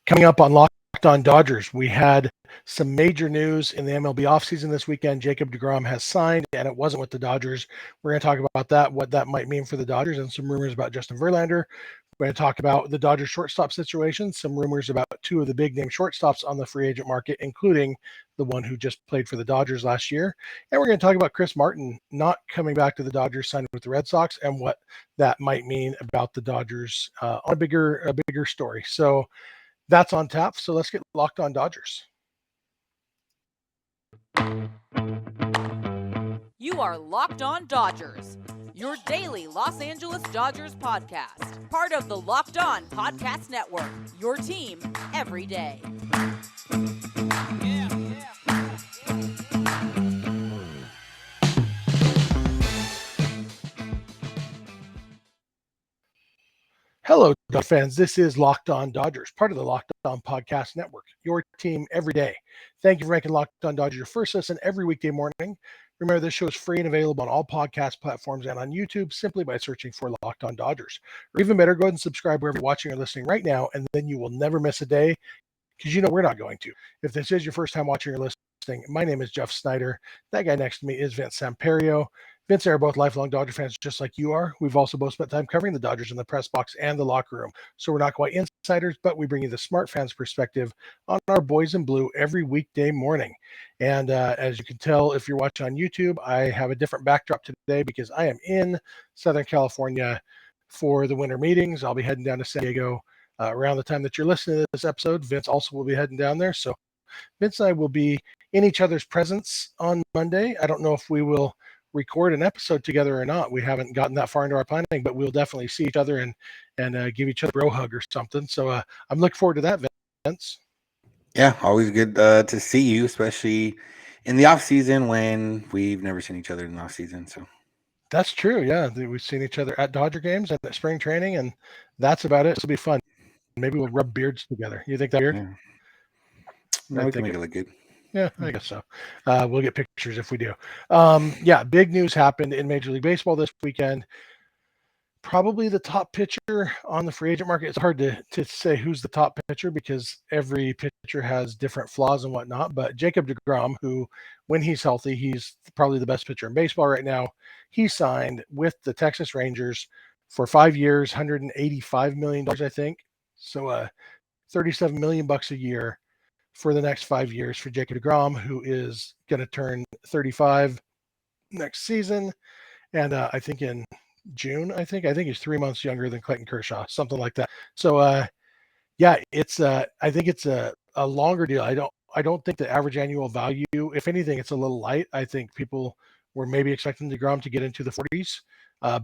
Coming up on Locked On Dodgers, we had some major news in the MLB offseason this weekend. Jacob deGrom has signed, and it wasn't with the Dodgers. We're going to talk about that, what that might mean for the Dodgers, and some rumors about Justin Verlander. We're going to talk about the Dodgers shortstop situation, some rumors about two of the big name shortstops on the free agent market, including the one who just played for the Dodgers last year. And we're going to talk about Chris Martin not coming back to the Dodgers, signing with the Red Sox, and what that might mean about the Dodgers on a bigger story. So that's on tap. So let's get Locked On Dodgers. You are Locked On Dodgers, your daily Los Angeles Dodgers podcast. Part of the Locked On Podcast Network, your team every day. Hello, Dodgers fans. This is Locked On Dodgers, part of the Locked On Podcast Network, your team every day. Thank you for making Locked On Dodgers your first listen every weekday morning. Remember, this show is free and available on all podcast platforms and on YouTube simply by searching for Locked On Dodgers. Or even better, go ahead and subscribe wherever you're watching or listening right now, and then you will never miss a day, because you know we're not going to. If this is your first time watching or listening, my name is Jeff Snider. That guy next to me is Vince Samperio. Vince and I are both lifelong Dodger fans just like you are. We've also both spent time covering the Dodgers in the press box and the locker room. So we're not quite insiders, but we bring you the smart fans perspective on our boys in blue every weekday morning. And as you can tell, if you're watching on YouTube, I have a different backdrop today because I am in Southern California for the winter meetings. I'll be heading down to San Diego around the time that you're listening to this episode. Vince also will be heading down there. So Vince and I will be in each other's presence on Monday. I don't know if we will record an episode together or not. We haven't gotten that far into our planning, but we'll definitely see each other and give each other a bro hug or something. So I'm looking forward to that, Vince. Yeah, always good to see you, especially in the off season when we've never seen each other in the off season. So that's true. Yeah, we've seen each other at Dodger games and at spring training, and that's about it. It'll be fun. Maybe we'll rub beards together. You think that's weird? yeah. No, we can make it look good. Yeah, I guess so. We'll get pictures if we do. Yeah, big news happened in Major League Baseball this weekend. Probably the top pitcher on the free agent market. It's hard to say who's the top pitcher because every pitcher has different flaws and whatnot. But Jacob deGrom, who, when he's healthy, he's probably the best pitcher in baseball right now. He signed with the Texas Rangers for 5 years, $185 million, I think. So $37 million a year for the next 5 years for Jacob deGrom, who is going to turn 35 next season. And I think in June, I think he's 3 months younger than Clayton Kershaw, something like that. So yeah, it's I think it's a longer deal. I don't think the average annual value, if anything, it's a little light. I think people were maybe expecting deGrom to get into the 40s,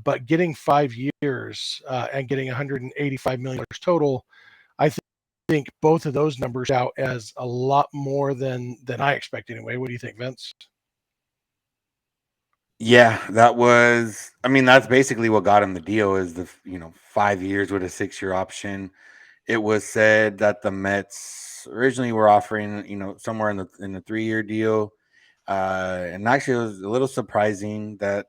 but getting 5 years and getting $185 million total, I think both of those numbers out as a lot more than I expect anyway. What do you think, Vince? Yeah, that's basically what got him the deal is the 5 years with a 6-year option. It was said that the Mets originally were offering, somewhere in the 3-year deal. And actually it was a little surprising that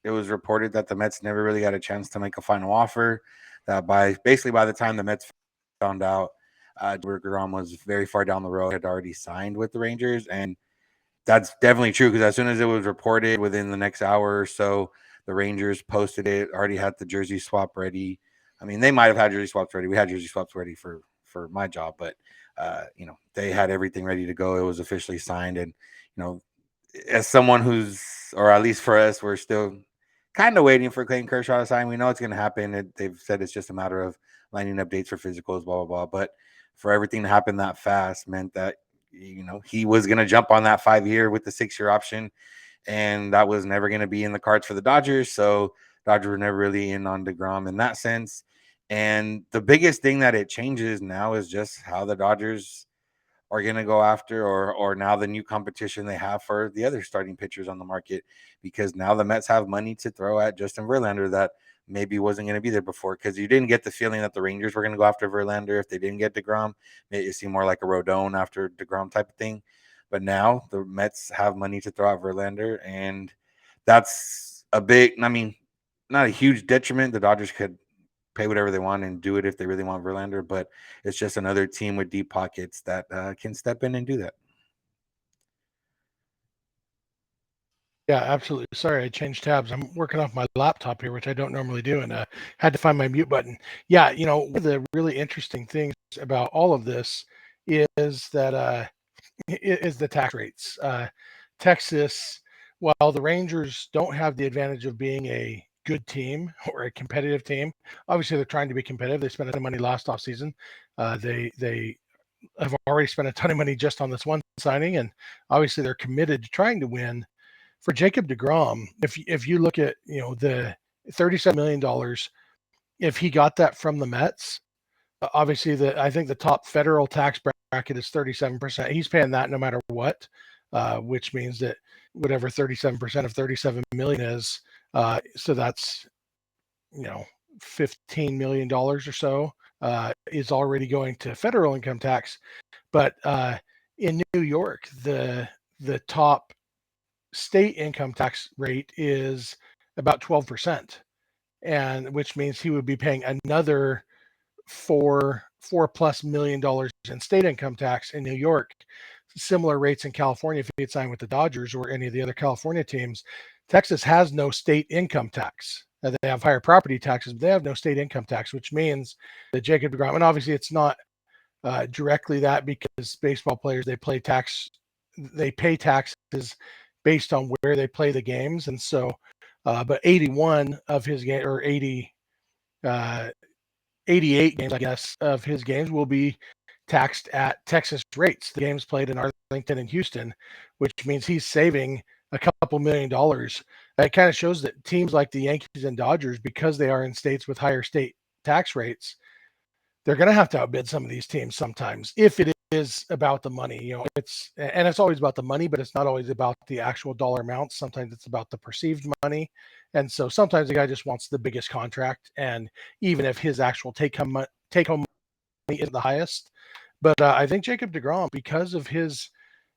it was reported that the Mets never really got a chance to make a final offer. That by the time the Mets found out deGrom was very far down the road, had already signed with the Rangers. And that's definitely true because as soon as it was reported within the next hour or so, the Rangers posted it, already had the jersey swap ready. I mean, they might have had jersey swaps ready. We had jersey swaps ready for my job, but they had everything ready to go. It was officially signed. And, as someone or at least for us, we're still kind of waiting for Clayton Kershaw to sign. We know it's going to happen. They've said it's just a matter of lining up dates for physicals, blah, blah, blah. But for everything to happen that fast meant that, he was going to jump on that 5-year with the 6-year option. And that was never going to be in the cards for the Dodgers. So Dodgers were never really in on deGrom in that sense. And the biggest thing that it changes now is just how the Dodgers are going to go after or now the new competition they have for the other starting pitchers on the market, because now the Mets have money to throw at Justin Verlander that maybe wasn't going to be there before, because you didn't get the feeling that the Rangers were going to go after Verlander if they didn't get deGrom. It seemed more like a Rodon after deGrom type of thing. But now the Mets have money to throw at Verlander, and that's a big, not a huge detriment. The Dodgers could pay whatever they want and do it if they really want Verlander. But it's just another team with deep pockets that can step in and do that. Yeah, absolutely. Sorry, I changed tabs. I'm working off my laptop here, which I don't normally do, and had to find my mute button. Yeah, one of the really interesting things about all of this is that is the tax rates. Texas, while the Rangers don't have the advantage of being a good team or a competitive team, obviously they're trying to be competitive. They spent a ton of money last offseason. They have already spent a ton of money just on this one signing, and obviously they're committed to trying to win. For Jacob deGrom, if you look at the $37 million, if he got that from the Mets, obviously I think the top federal tax bracket is 37%. He's paying that no matter what, which means that whatever 37% of 37 million is, so that's $15 million or so, is already going to federal income tax. But in New York, the top state income tax rate is about 12%, and which means he would be paying another $4+ million in state income tax in New York. Similar rates in California if he had signed with the Dodgers or any of the other California teams. Texas has no state income tax. Now, they have higher property taxes, but they have no state income tax, which means that Jacob deGrom, and obviously it's not directly that, because baseball players, they pay taxes based on where they play the games, and so but 81 of his game, or 88 games, I guess, of his games will be taxed at Texas rates. The games played in Arlington and Houston, which means he's saving a couple $1 million. That kind of shows that teams like the Yankees and Dodgers, because they are in states with higher state tax rates, they're going to have to outbid some of these teams sometimes if it is about the money. It's always about the money, but it's not always about the actual dollar amounts. Sometimes it's about the perceived money. And so sometimes the guy just wants the biggest contract, and even if his actual take home money isn't the highest. But I think Jacob deGrom, because of his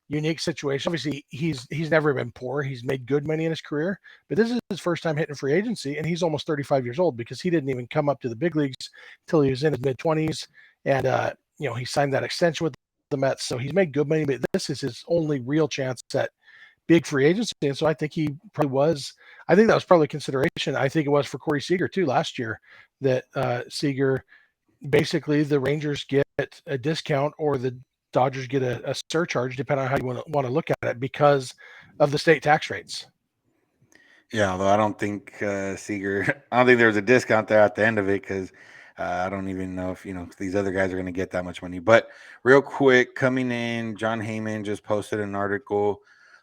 unique situation, obviously he's never been poor. He's made good money in his career, but this is his first time hitting free agency, and he's almost 35 years old, because he didn't even come up to the big leagues until he was in his mid-20s. And he signed that extension with the Mets, so he's made good money, but this is his only real chance at big free agency. And so I think that was probably a consideration. I think it was for Corey Seager too last year, that Seager, basically the Rangers get a discount or the Dodgers get a surcharge, depending on how you want to look at it, because of the state tax rates. Yeah, although I don't think Seager, I don't think there's a discount there at the end of it, because I don't even know if these other guys are going to get that much money. But real quick, coming in, John Heyman just posted an article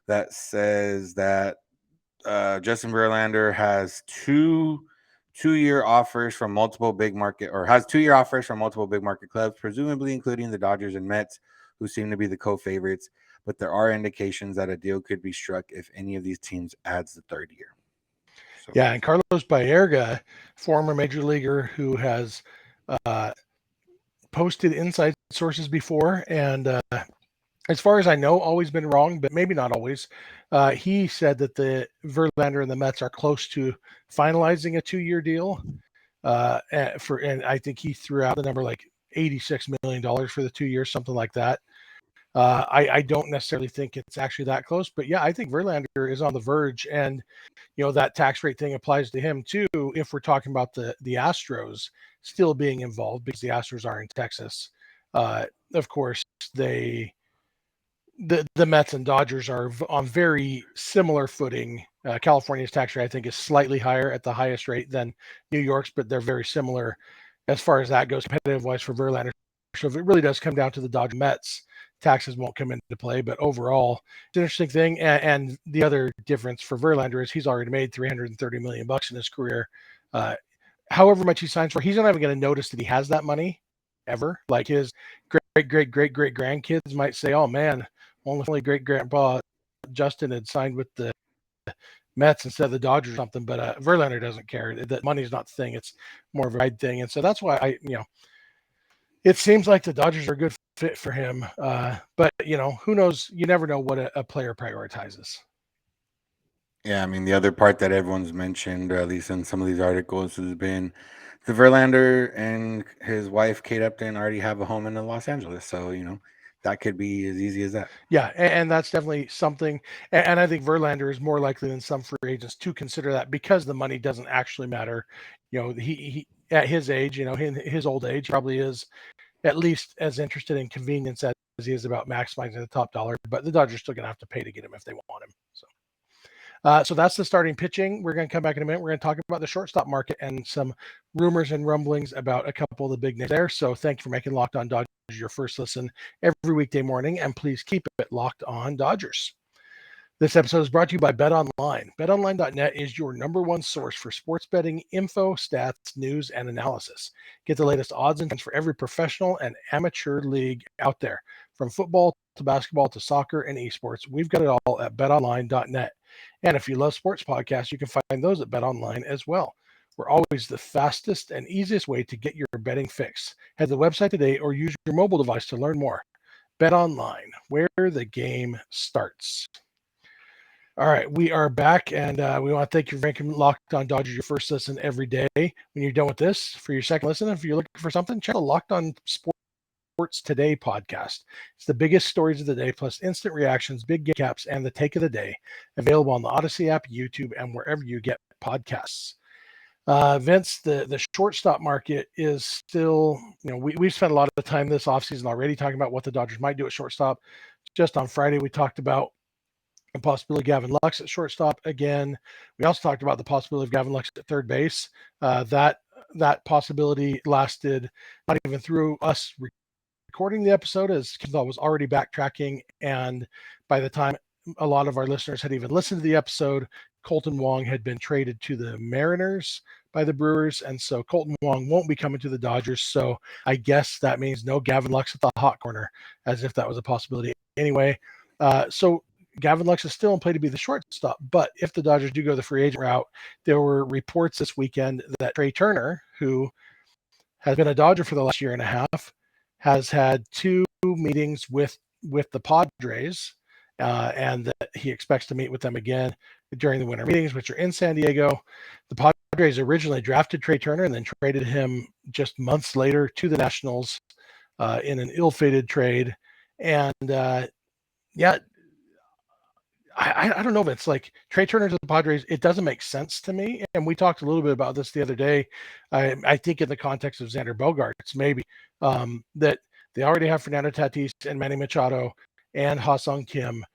that says that Justin Verlander has two-year offers from multiple big market, or has 2-year offers from multiple big market clubs, presumably including the Dodgers and Mets, who seem to be the co-favorites. But there are indications that a deal could be struck if any of these teams adds the third year. So. Yeah, and Carlos Baerga, former major leaguer who has posted inside sources before, and as far as I know, always been wrong, but maybe not always. He said that the Verlander and the Mets are close to finalizing a 2-year deal. And I think he threw out the number like $86 million for the 2 years, something like that. I don't necessarily think it's actually that close, but yeah, I think Verlander is on the verge, and that tax rate thing applies to him too. If we're talking about the Astros still being involved, because the Astros are in Texas, of course the Mets and Dodgers are on very similar footing. California's tax rate, I think, is slightly higher at the highest rate than New York's, but they're very similar as far as that goes, competitive-wise for Verlander. So if it really does come down to the Dodgers Mets, taxes won't come into play. But overall, it's an interesting thing. And the other difference for Verlander is he's already made $330 million in his career. However much he signs for, he's not even going to notice that he has that money ever. Like his great grandkids might say, "Oh man, only great grandpa Justin had signed with the Mets instead of the Dodgers or something." But Verlander doesn't care. That money's not the thing. It's more of a ride thing. And so that's why it seems like the Dodgers are a good fit for him. But who knows? You never know what a player prioritizes. Yeah, I mean, the other part that everyone's mentioned, or at least in some of these articles, has been the Verlander and his wife Kate Upton already have a home in Los Angeles, so that could be as easy as that. Yeah, and that's definitely something. And I think Verlander is more likely than some free agents to consider that because the money doesn't actually matter. He at his age, in his old age, probably is at least as interested in convenience as he is about maximizing the top dollar. But the Dodgers still going to have to pay to get him if they want him. So that's the starting pitching. We're going to come back in a minute. We're going to talk about the shortstop market and some rumors and rumblings about a couple of the big names there. So thank you for making Locked On Dodgers your first listen every weekday morning, and please keep it Locked On Dodgers. This episode is brought to you by BetOnline. BetOnline.net is your number one source for sports betting info, stats, news, and analysis. Get the latest odds and trends for every professional and amateur league out there. From football to basketball to soccer and esports, we've got it all at BetOnline.net. And if you love sports podcasts, you can find those at BetOnline as well. We're always the fastest and easiest way to get your betting fix. Head to the website today or use your mobile device to learn more. BetOnline, where the game starts. All right, we are back, and we want to thank you for making Locked On Dodgers your first listen every day. When you're done with this, for your second listen, if you're looking for something, check the Locked On Sports Today podcast. It's the biggest stories of the day, plus instant reactions, big game caps, and the take of the day. Available on the Odyssey app, YouTube, and wherever you get podcasts. Vince, the shortstop market is still, we've spent a lot of time this offseason already talking about what the Dodgers might do at shortstop. Just on Friday, we talked about the possibility of Gavin Lux at shortstop again. We also talked about the possibility of Gavin Lux at third base. That possibility lasted not even through us recording the episode, as Kendall was already backtracking. And by the time a lot of our listeners had even listened to the episode, Colton Wong had been traded to the Mariners by the Brewers. And so Colton Wong won't be coming to the Dodgers. So I guess that means no Gavin Lux at the hot corner, as if that was a possibility anyway. So Gavin Lux is still in play to be the shortstop, but if the Dodgers do go the free agent route, there were reports this weekend that Trea Turner, who has been a Dodger for the last year and a half, has had 2 meetings with the Padres, and that he expects to meet with them again during the winter meetings, which are in San Diego. The Padres originally drafted Trea Turner and then traded him just months later to the Nationals in an ill-fated trade. And I don't know if it's like Trea Turner to the Padres. It doesn't make sense to me. And we talked a little bit about this the other day. I think in the context of Xander Bogaerts, maybe that they already have Fernando Tatis and Manny Machado and Ha-Seong Kim.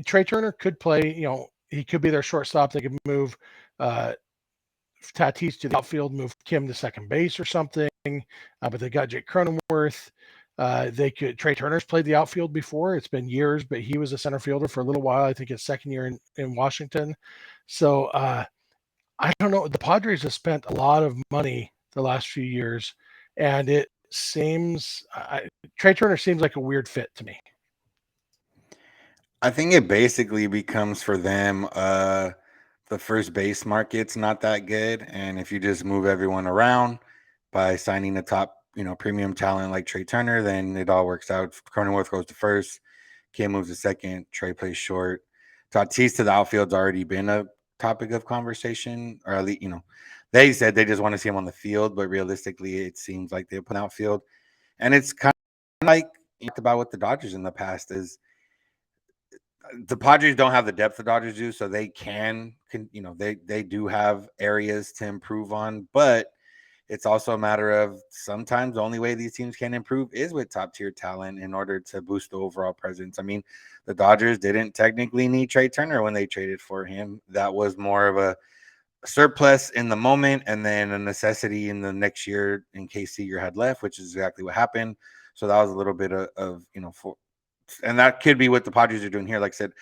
Trea Turner could play, he could be their shortstop. They could move Tatis to the outfield, move Kim to second base or something. But they got Jake Cronenworth. Trea Turner's played the outfield before. It's been years, but he was a center fielder for a little while. I think his second year in Washington. So I don't know. The Padres have spent a lot of money the last few years, and it seems Trea Turner seems like a weird fit to me. I think it basically becomes for them the first base market's not that good, and if you just move everyone around by signing a top premium talent like Trea Turner, then it all works out. Cronenworth goes to first, Kim moves to second, Trea plays short. Tatis to the outfield's already been a topic of conversation, or at least they said they just want to see him on the field, but realistically, it seems like they put outfield, and it's kind of like you talked about with the Dodgers in the past is the Padres don't have the depth the Dodgers do, so they can they do have areas to improve on, but it's also a matter of sometimes the only way these teams can improve is with top tier talent in order to boost the overall presence. I mean, the Dodgers didn't technically need Trea Turner when they traded for him. That was more of a surplus in the moment and then a necessity in the next year in case Seager had left, which is exactly what happened. So that was a little bit of and that could be what the Padres are doing here. Like I said,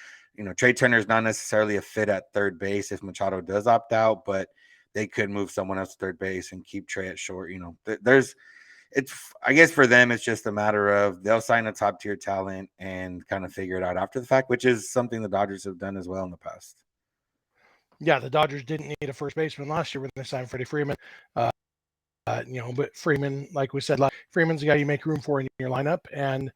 Trea Turner is not necessarily a fit at third base if Machado does opt out, but they could move someone else to third base and keep Trea at short. I guess for them, it's just a matter of they'll sign a top tier talent and kind of figure it out after the fact, which is something the Dodgers have done as well in the past. Yeah, the Dodgers didn't need a first baseman last year when they signed Freddie Freeman. But Freeman, like we said, Freeman's the guy you make room for in your lineup, and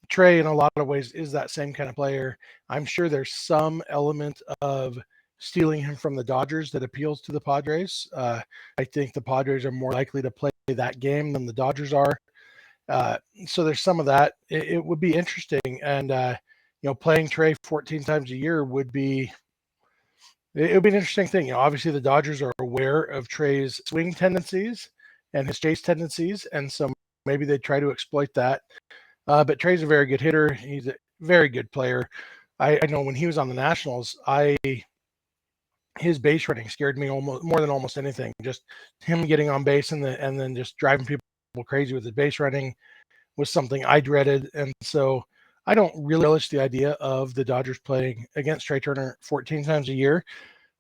Trea, in a lot of ways, is that same kind of player. I'm sure there's some element of stealing him from the Dodgers that appeals to the Padres. I think the Padres are more likely to play that game than the Dodgers are. So there's some of that. It would be interesting, and playing Trey 14 times a year would be it would be an interesting thing. Obviously the Dodgers are aware of Trey's swing tendencies and his chase tendencies, and so maybe they try to exploit that. But Trey's a very good hitter. He's a very good player. I know when he was on the Nationals, his base running scared me almost more than almost anything. Just him getting on base and then just driving people crazy with his base running was something I dreaded. And so I don't really relish the idea of the Dodgers playing against Trea Turner 14 times a year.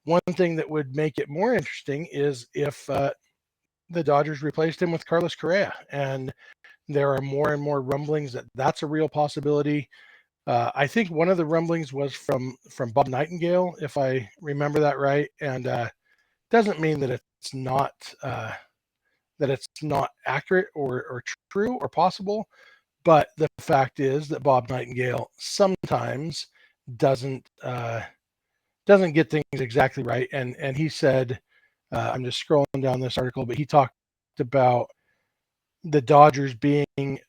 One thing that would make it more interesting is if the Dodgers replaced him with Carlos Correa. And there are more and more rumblings that that's a real possibility. I think one of the rumblings was from Bob Nightingale, if I remember that right, and doesn't mean that it's not accurate or true or possible. But the fact is that Bob Nightingale sometimes doesn't get things exactly right. And he said, I'm just scrolling down this article, but he talked about the Dodgers being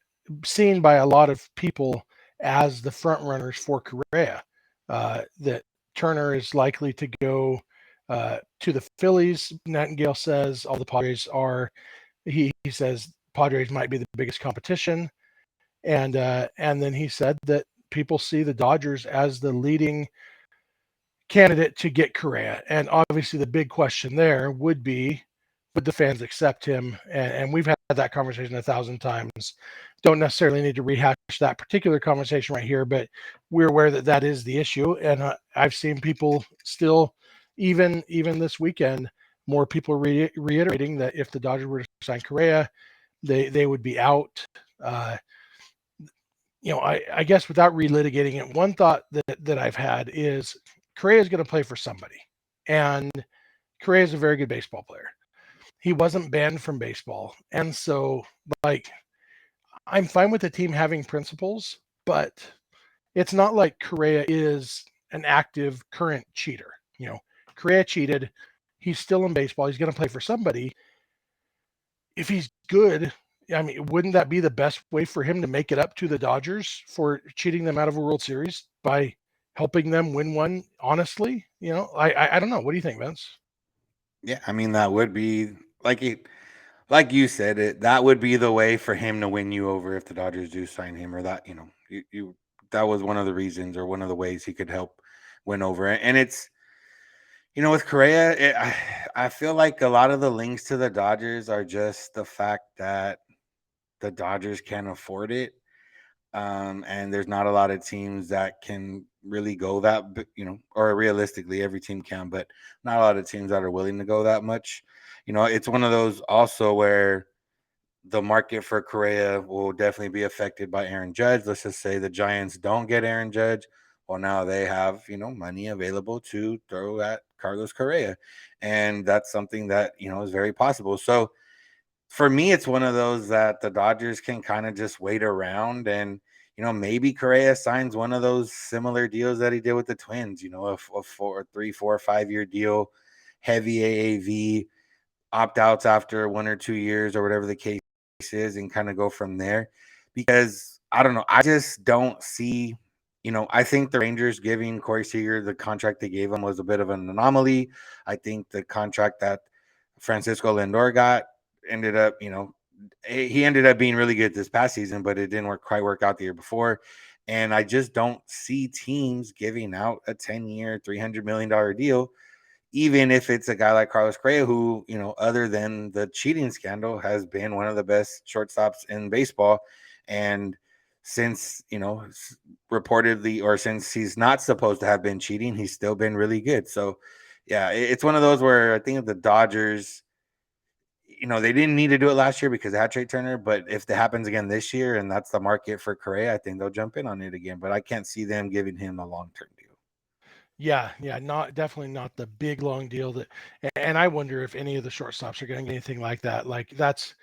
seen by a lot of people as the front runners for Correa. That Turner is likely to go to the Phillies. Nightingale says all the Padres are. He says Padres might be the biggest competition, and then he said that people see the Dodgers as the leading candidate to get Correa. And obviously, the big question there would be, would the fans accept him? And we've had that conversation 1,000 times. Don't necessarily need to rehash that particular conversation right here, but we're aware that that is the issue. And I've seen people still, even this weekend, more people reiterating that if the Dodgers were to sign Correa, they would be out. I guess without relitigating it, one thought that I've had is Correa is going to play for somebody, and Correa is a very good baseball player. He wasn't banned from baseball, and so like I'm fine with the team having principles, but it's not like Correa is an active current cheater. Correa cheated. He's still in baseball. He's going to play for somebody. If he's good, I mean, wouldn't that be the best way for him to make it up to the Dodgers for cheating them out of a World Series by helping them win one honestly? I don't know. What do you think, Vince? Yeah, I mean that would be like you said it. That would be the way for him to win you over if the Dodgers do sign him, or that you that was one of the reasons or one of the ways he could help win over. And it's with Correa, I feel like a lot of the links to the Dodgers are just the fact that the Dodgers can't afford it. And there's not a lot of teams that can really go or realistically, every team can, but not a lot of teams that are willing to go that much. It's one of those also where the market for Correa will definitely be affected by Aaron Judge. Let's just say the Giants don't get Aaron Judge. Well, now they have, money available to throw at Carlos Correa. And that's something that, is very possible. So, for me, it's one of those that the Dodgers can kind of just wait around and, maybe Correa signs one of those similar deals that he did with the Twins, a 3, 4, 5 year deal, heavy AAV, opt outs after 1 or 2 years or whatever the case is, and kind of go from there. Because I don't know, I just don't see, I think the Rangers giving Corey Seager the contract they gave him was a bit of an anomaly. I think the contract that Francisco Lindor got ended up, he ended up being really good this past season, but it didn't quite work out the year before. And I just don't see teams giving out a 10-year, $300 million deal, even if it's a guy like Carlos Correa, who, other than the cheating scandal, has been one of the best shortstops in baseball. And since, reportedly, or since he's not supposed to have been cheating, he's still been really good. So, yeah, it's one of those where I think the Dodgers, they didn't need to do it last year because they had Trea Turner, but if it happens again this year and that's the market for Correa, I think they'll jump in on it again. But I can't see them giving him a long-term deal. Yeah, definitely not the big long deal and I wonder if any of the shortstops are going to get anything like that. Like that's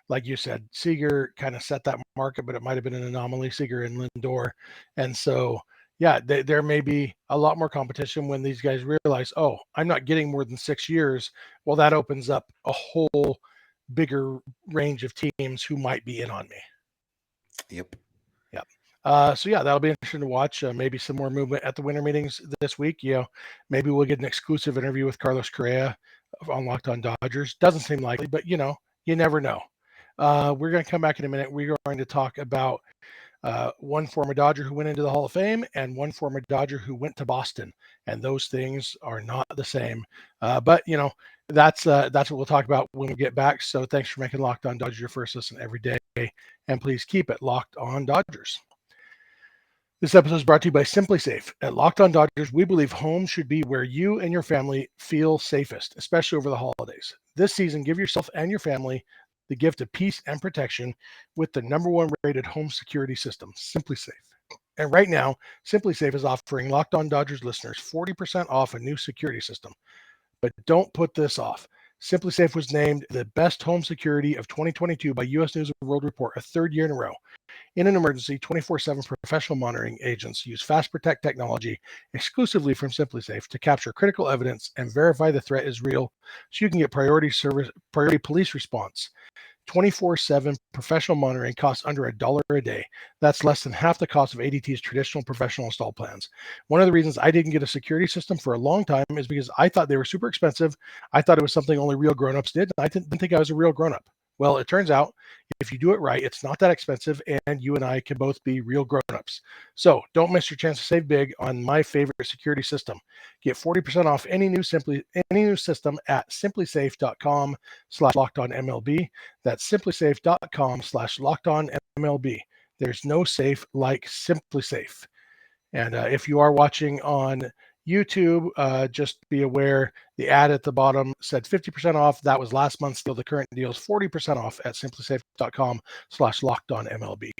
like you said, Seager kind of set that market, but it might have been an anomaly, Seager and Lindor. And so, yeah, there may be a lot more competition when these guys realize, oh, I'm not getting more than 6 years. Well, that opens up a whole bigger range of teams who might be in on me. Yep. Yeah. So yeah, that'll be interesting to watch. Maybe some more movement at the winter meetings this week. Maybe we'll get an exclusive interview with Carlos Correa on Locked On Dodgers. Doesn't seem likely, but you never know. We're going to come back in a minute. We're going to talk about one former Dodger who went into the Hall of Fame and one former Dodger who went to Boston, and those things are not the same. But that's what we'll talk about when we get back. So thanks for making Locked On Dodgers your first listen every day, and please keep it Locked On Dodgers. This episode is brought to you by SimpliSafe. At Locked On Dodgers, we believe home should be where you and your family feel safest, especially over the holidays. This season, give yourself and your family the gift of peace and protection with the #1 rated home security system, SimpliSafe. And right now, SimpliSafe is offering Locked On Dodgers listeners 40% off a new security system. But don't put this off. SimpliSafe was named the best home security of 2022 by U.S. News and World Report a third year in a row. In an emergency, 24/7 professional monitoring agents use Fast Protect technology exclusively from SimpliSafe to capture critical evidence and verify the threat is real, so you can get priority police response. 24/7 professional monitoring costs under $1 a day. That's less than half the cost of ADT's traditional professional install plans. One of the reasons I didn't get a security system for a long time is because I thought they were super expensive. I thought it was something only real grown-ups did. I didn't think I was a real grown-up. Well, it turns out if you do it right, it's not that expensive, and you and I can both be real grown-ups. So don't miss your chance to save big on my favorite security system. Get 40% off any new system at simplisafe.com/lockedonmlb. That's simplisafe.com/lockedonmlb. There's no safe like SimpliSafe. And if you are watching on YouTube, just be aware the ad at the bottom said 50% off. That was last month's deal. The current deal is 40% off at simplisafe.com/lockedonmlb.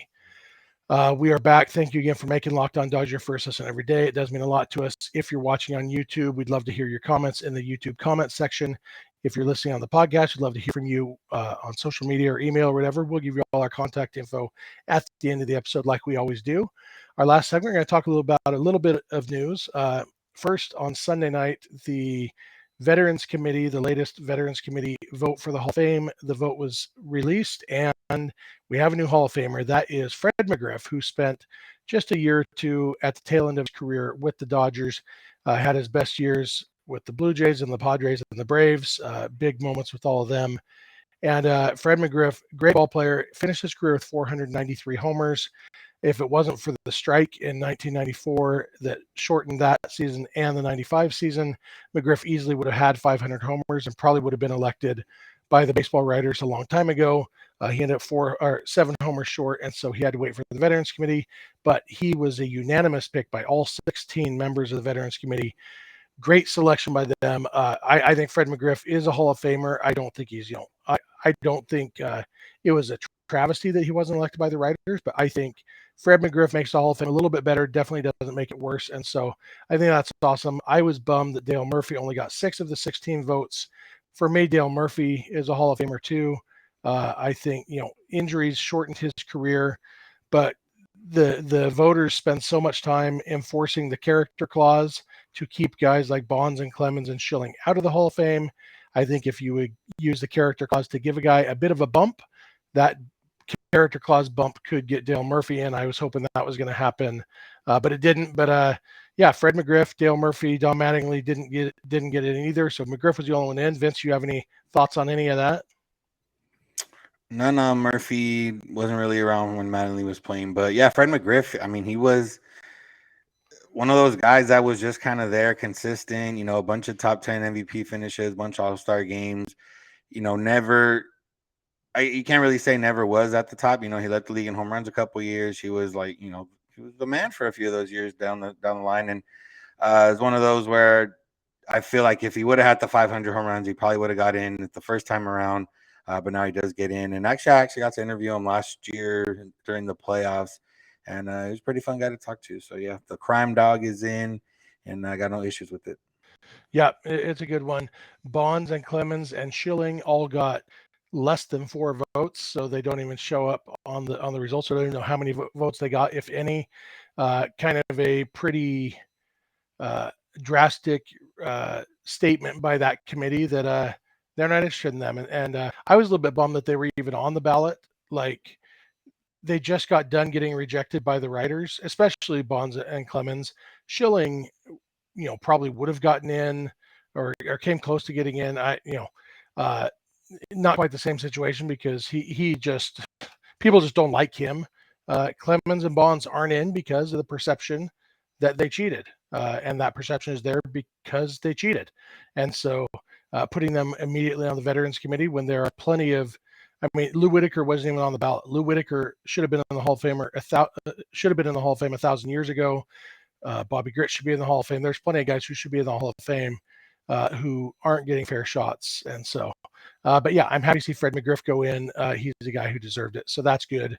We are back. Thank you again for making Locked On Dodger your first listen every day. It does mean a lot to us. If you're watching on YouTube, we'd love to hear your comments in the YouTube comments section. If you're listening on the podcast, we'd love to hear from you on social media or email or whatever. We'll give you all our contact info at the end of the episode like we always do. Our last segment, we're going to talk a little bit of news. First, on Sunday night, the Veterans Committee, the latest Veterans Committee vote for the Hall of Fame, the vote was released, and we have a new Hall of Famer. That is Fred McGriff, who spent just a year or two at the tail end of his career with the Dodgers, had his best years with the Blue Jays and the Padres and the Braves, big moments with all of them. And Fred McGriff, great ball player, finished his career with 493 homers. If it wasn't for the strike in 1994 that shortened that season and the 95 season, McGriff easily would have had 500 homers and probably would have been elected by the baseball writers a long time ago. He ended up 7 homers short, and so he had to wait for the Veterans Committee. But he was a unanimous pick by all 16 members of the Veterans Committee. Great selection by them. I think Fred McGriff is a Hall of Famer. I don't think he's, I don't think it was a travesty that he wasn't elected by the writers, but I think Fred McGriff makes the Hall of Fame a little bit better, definitely doesn't make it worse. And so I think that's awesome. I was bummed that Dale Murphy only got 6 of the 16 votes. For me, Dale Murphy is a Hall of Famer too. I think, injuries shortened his career, but the voters spend so much time enforcing the character clause to keep guys like Bonds and Clemens and Schilling out of the Hall of Fame. I think if you would use the character clause to give a guy a bit of a bump, that character clause bump could get Dale Murphy in. I was hoping that was going to happen, but it didn't. But yeah, Fred McGriff, Dale Murphy, Don Mattingly didn't get it in either. So McGriff was the only one in. Vince, you have any thoughts on any of that? None. Murphy wasn't really around when Mattingly was playing, but yeah, Fred McGriff. I mean, he was one of those guys that was just kind of there, consistent. A bunch of top 10 MVP finishes, bunch of All-Star games. Never. You can't really say never was at the top. He led the league in home runs a couple years. He was like, he was the man for a few of those years down the line, and it's one of those where I feel like if he would have had the 500 home runs, he probably would have got in the first time around. But now he does get in. And actually, I got to interview him last year during the playoffs. And he was a pretty fun guy to talk to. So, yeah, the crime dog is in, and I got no issues with it. Yeah, it's a good one. Bonds and Clemens and Schilling all got less than 4 votes, so they don't even show up on the results. So I don't even know how many votes they got, if any. Kind of a pretty drastic statement by that committee that they're not interested in them. And I was a little bit bummed that they were even on the ballot. Like, they just got done getting rejected by the writers, especially Bonds and Clemens. Schilling, probably would have gotten in or came close to getting in. Not quite the same situation because he just, people just don't like him. Clemens and Bonds aren't in because of the perception that they cheated, and that perception is there because they cheated. And so putting them immediately on the Veterans Committee when there are plenty of, I mean, Lou Whitaker wasn't even on the ballot. Lou Whitaker should have been in the Hall of Fame 1,000 years ago. Bobby Gritt should be in the Hall of Fame. There's plenty of guys who should be in the Hall of Fame who aren't getting fair shots. And so, but yeah, I'm happy to see Fred McGriff go in. He's the guy who deserved it. So that's good.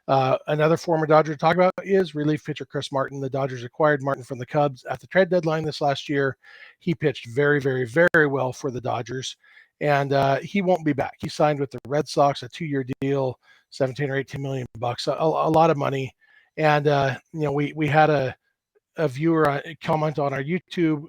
Another former Dodger to talk about is relief pitcher Chris Martin. The Dodgers acquired Martin from the Cubs at the trade deadline this last year. He pitched very, very, very well for the Dodgers, and he won't be back. He signed with the Red Sox, a 2-year deal, 17 or 18 million bucks, a lot of money. And we had a viewer comment on our YouTube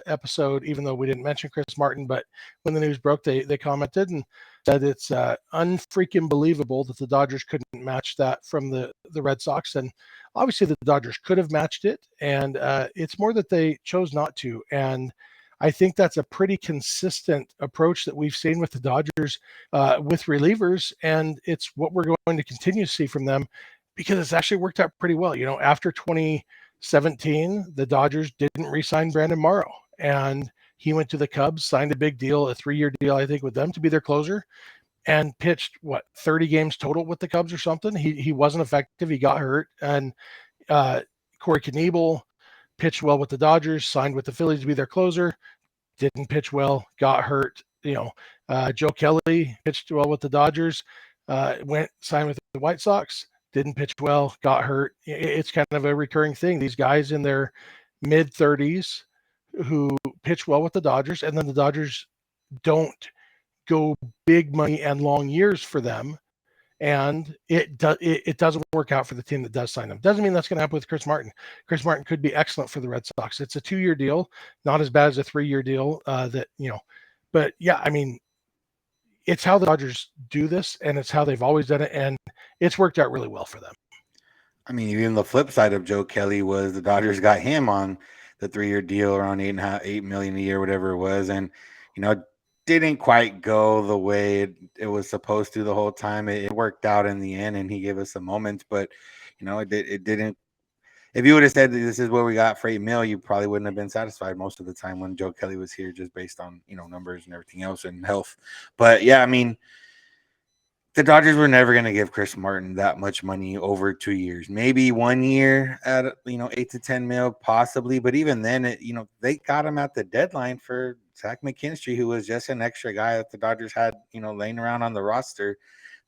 episode, even though we didn't mention Chris Martin, but when the news broke, they commented and said it's unfreaking believable that the Dodgers couldn't match that from the Red Sox. And obviously the Dodgers could have matched it, and it's more that they chose not to. And I think that's a pretty consistent approach that we've seen with the Dodgers with relievers, and it's what we're going to continue to see from them because it's actually worked out pretty well. After 2017, the Dodgers didn't re-sign Brandon Morrow, and he went to the Cubs, signed a big deal, a 3-year deal, I think, with them to be their closer, and pitched 30 games total with the Cubs or something. He wasn't effective. He got hurt. And Corey Knebel pitched well with the Dodgers, signed with the Phillies to be their closer, didn't pitch well, got hurt. Joe Kelly pitched well with the Dodgers, signed with the White Sox, didn't pitch well, got hurt. It's kind of a recurring thing. These guys in their mid-30s who pitch well with the Dodgers, and then the Dodgers don't go big money and long years for them, and it doesn't work out for the team that does sign them. Doesn't mean that's going to happen with Chris Martin. Chris Martin could be excellent for the Red Sox. It's a 2-year deal, not as bad as a 3-year deal. But yeah, I mean, it's how the Dodgers do this, and it's how they've always done it, and it's worked out really well for them. I mean, even the flip side of Joe Kelly was the Dodgers got him on the 3-year deal around $8 million a year, whatever it was, and didn't quite go the way it was supposed to the whole time. It worked out in the end, and he gave us a moment, but it didn't. If you would have said that this is what we got for $8 million, you probably wouldn't have been satisfied most of the time when Joe Kelly was here, just based on numbers and everything else and health. But yeah, I mean, the Dodgers were never going to give Chris Martin that much money over 2 years. Maybe 1 year at 8 to 10 mil, possibly. But even then, they got him at the deadline for Zach McKinstry, who was just an extra guy that the Dodgers had laying around on the roster.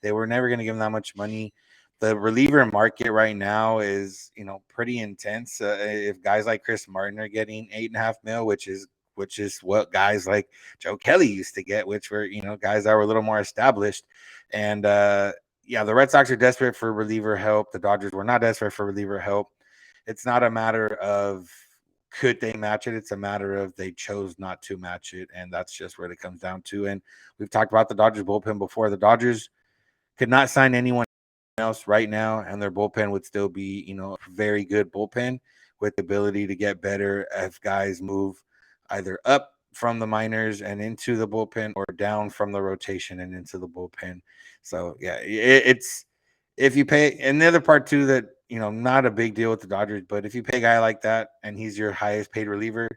They were never going to give him that much money. The reliever market right now is pretty intense. If guys like Chris Martin are getting $8.5 million, which is what guys like Joe Kelly used to get, which were guys that were a little more established. And the Red Sox are desperate for reliever help. The Dodgers were not desperate for reliever help. It's not a matter of could they match it. It's a matter of they chose not to match it, and that's just what it comes down to. And we've talked about the Dodgers bullpen before. The Dodgers could not sign anyone else right now, and their bullpen would still be a very good bullpen with the ability to get better if guys move either up from the minors and into the bullpen or down from the rotation and into the bullpen. So yeah, it's if you pay, and the other part too that not a big deal with the Dodgers, but if you pay a guy like that and he's your highest paid reliever,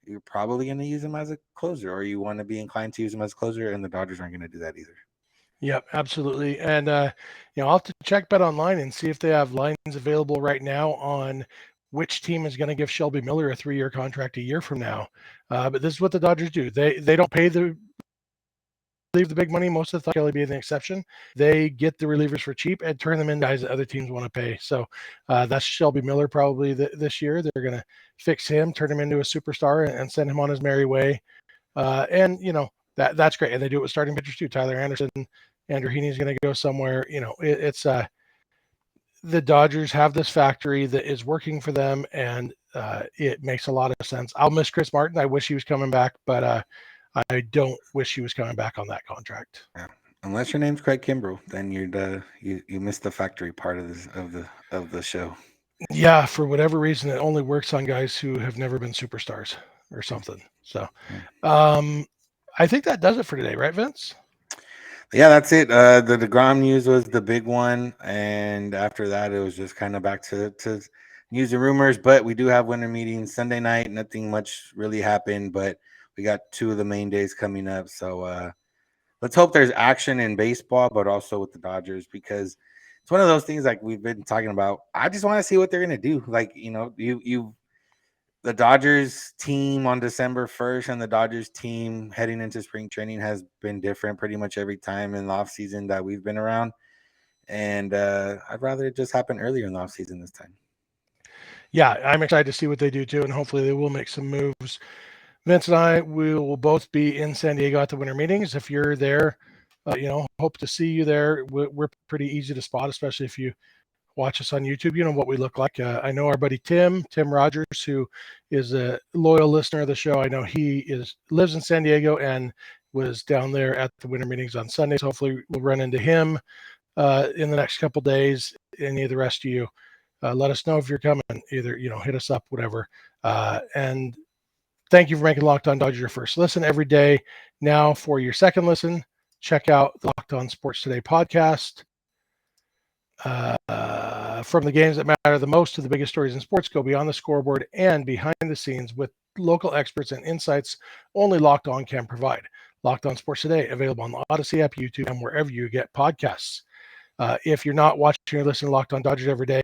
you're probably going to use him as a closer, or you want to be inclined to use him as a closer, and the Dodgers aren't going to do that either. Yep, absolutely. And I'll have to check BetOnline and see if they have lines available right now on which team is going to give Shelby Miller a 3-year contract a year from now. But this is what the Dodgers do. They don't pay leave the big money most of the time, Kelly being the exception. They get the relievers for cheap and turn them into guys that other teams want to pay. So that's Shelby Miller probably this year. They're going to fix him, turn him into a superstar, and send him on his merry way. And That's great. And they do it with starting pitchers too. Tyler Anderson, Andrew Heaney's going to go somewhere. It's the Dodgers have this factory that is working for them, and it makes a lot of sense. I'll miss Chris Martin. I wish he was coming back, but I don't wish he was coming back on that contract. Yeah. Unless your name's Craig Kimbrough, then you missed the factory part of the show. Yeah, for whatever reason, it only works on guys who have never been superstars or something. So, I think that does it for today, right, Vince? Yeah, that's it. The deGrom news was the big one, and after that, it was just kind of back to news and rumors. But we do have winter meetings Sunday night. Nothing much really happened, but we got 2 of the main days coming up. So let's hope there's action in baseball, but also with the Dodgers, because it's one of those things like we've been talking about. I just want to see what they're gonna do. Like, the Dodgers team on December 1st and the Dodgers team heading into spring training has been different pretty much every time in the offseason that we've been around. And I'd rather it just happen earlier in the offseason this time. Yeah, I'm excited to see what they do too, and hopefully they will make some moves. Vince and I will both be in San Diego at the winter meetings. If you're there, hope to see you there. We're pretty easy to spot, especially if you watch us on YouTube. You know what we look like. I know our buddy Tim Rogers, who is a loyal listener of the show. I know he lives in San Diego and was down there at the winter meetings on Sundays. Hopefully we'll run into him in the next couple days. Any of the rest of you, let us know if you're coming. Either hit us up, whatever. And thank you for making Locked On Dodgers your first listen every day. Now for your second listen, check out the Locked On Sports Today podcast. From the games that matter the most to the biggest stories in sports, go beyond the scoreboard and behind the scenes with local experts and insights only Locked On can provide. Locked On Sports Today, available on the Odyssey app, YouTube, and wherever you get podcasts. If you're not watching or listening to Locked On Dodgers every day,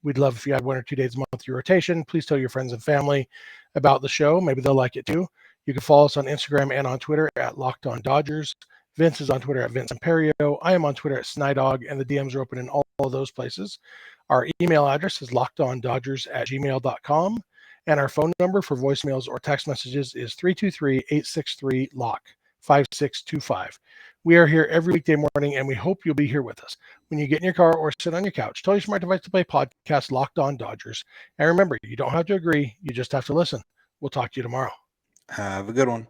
we'd love if you had 1 or 2 days a month of your rotation. Please tell your friends and family about the show. Maybe they'll like it too. You can follow us on Instagram and on Twitter at Locked On Dodgers. Vince is on Twitter at Vince Samperio. I am on Twitter at Snydog, and the DMs are open in all of those places. Our email address is lockedondodgers@gmail.com, and our phone number for voicemails or text messages is 323-863-LOCK, 5625. We are here every weekday morning, and we hope you'll be here with us. When you get in your car or sit on your couch, tell your smart device to play podcast Locked On Dodgers. And remember, you don't have to agree. You just have to listen. We'll talk to you tomorrow. Have a good one.